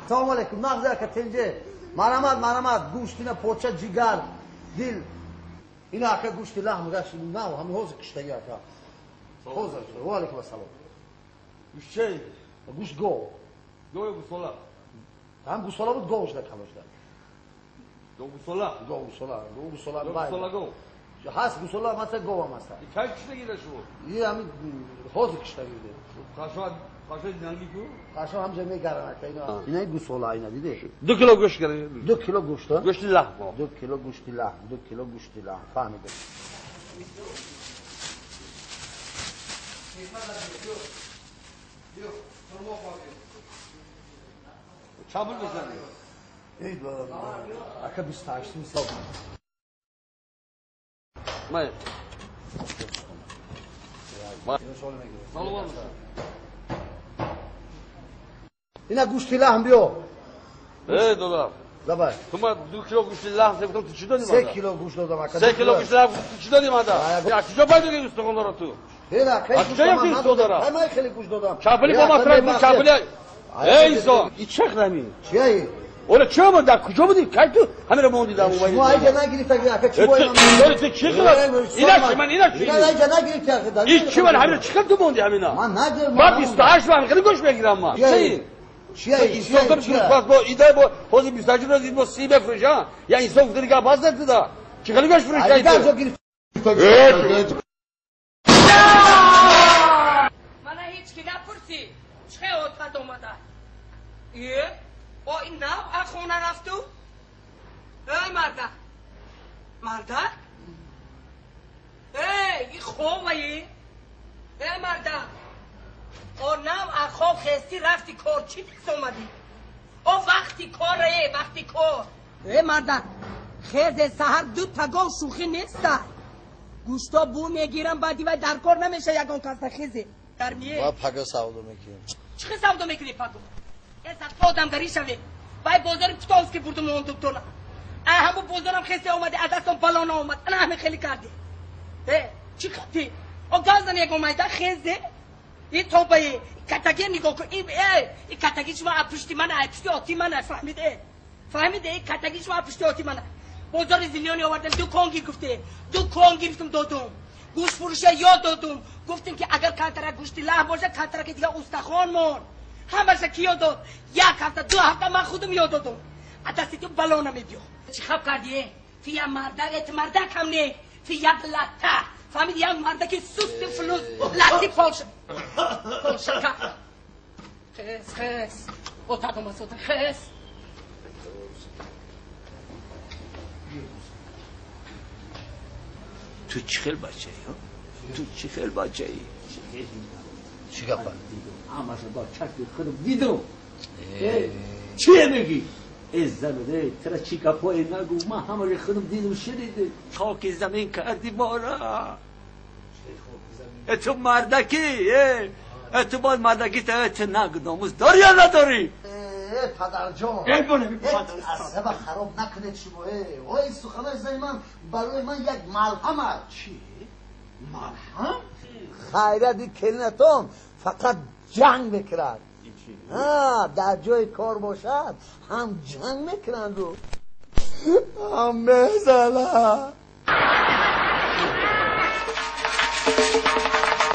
سلام علیکم. مغزه کتنجه مرمد گوشت اینا پوچه جگر دل اینا اکه گوشت لحم گشت نه همین حوض کشتگی اکه حوض و علیکم السلام. گوشت چه؟ گوشت گو گوساله هم گوساله بود گوش نکمش داد گوساله گو هست گوساله مثلا گو هم هست کی کشتگی شو یه همین حوض کشتگی قاشق زنگی کو قاشق هم جمعی گرانه که اینا گوساله اینا دیده 2 کیلو گوشت گرفت 2 کیلو گوشت گوشت لحم 2 کیلو گوشت لحم فهمیده چابل بزنی ای بابا اکه 28 سال اینا گوشت لحم بیو $2 زبای تو ما 2 کیلو گوشت لحم گفتم تو چی دادی 3 کیلو گوشت دادم اکه 3 کیلو گوشت لحم چی دادی مادا یا کجا باید بگی استخوان داره تو هینا خیلی گوشت دارم همه خیلی گوشت دادم چاپلی با مطرح بود چاپلی ای زو این چه خدمی چیه اوله چه بود در کجا بودی کی تو همه رو موندی در اومدی شما ایجا نگیرید اگه چی باید تو چی خلاص اینا چی من اینا چی ایجا نگیرید اگه این چی من همه چیکار تو موندی همینا من نگیر ما 28 من خیلی گوش بگیرم ما چیه این سوکم چی با ایده با حوزه 28 رو دید با 30 بفروشا یا این سوک دیگه باز نده چی خیلی گوش فروشی من هیچ کی نپرسی چه اوت اومده ای او این نو خونه رفتو ای مرده ای خوبه ای مرده او نو اخو خستی رفتی کار چی دیست اومدی او وقتی کار ای مرده خیز سهر 2 تا گو شوخی نیسته گوشتا بو میگیرم بعدی و در کار نمیشه یکان کاستا خیزه در میه با پگا سودو میکنیم چه سودو میکنی پگو از خودم گری شوی وای بازار پتاس که بردم اون دکتر همو بازارم خسته اومده از دستم بالا اومد انا همه خیلی کردی چی کردی او گازن یک اومده خیزه این توبه کتاگی نگاه کن این کتاگی شما پشتی من پشتی آتی من فهمیده این کتاگی شما پشتی آتی من بازار زیلیانی آوردم 2 کنگی گفته 2 کنگی گفتم دادم گوشت فروشه یا دادم گفتیم که اگر کانتر گوشتی لحم باشه کانتر که دیگه استخوان مون همش کیو داد 1 هفته 2 هفته من خودم یاد دادم دستی تو بالا نمیدیو چی خب کردی فیا مردک هم نه فیا لطه فهمیدی هم مردک سوست فلوس لطی پالشن خس اوتادو مسوت خس تو چی خیل بچه ای چی گفت همش با چشم خودم دیدم چیه میگی از زمینه ترا چی کپای نگو ما همه خودم دیدم شنیده خاک زمین کردی ما را تو مردکی تو باید مردکی تو نگناموز داری یا نداری پدر جان عصبه خراب نکنید شما این سخنه زنی من برای من یک ملهم چی؟ ملهم؟ خیرت کلینتون فقط جنگ میکرد در جای کار باشد هم جنگ میکنند و هم میزنند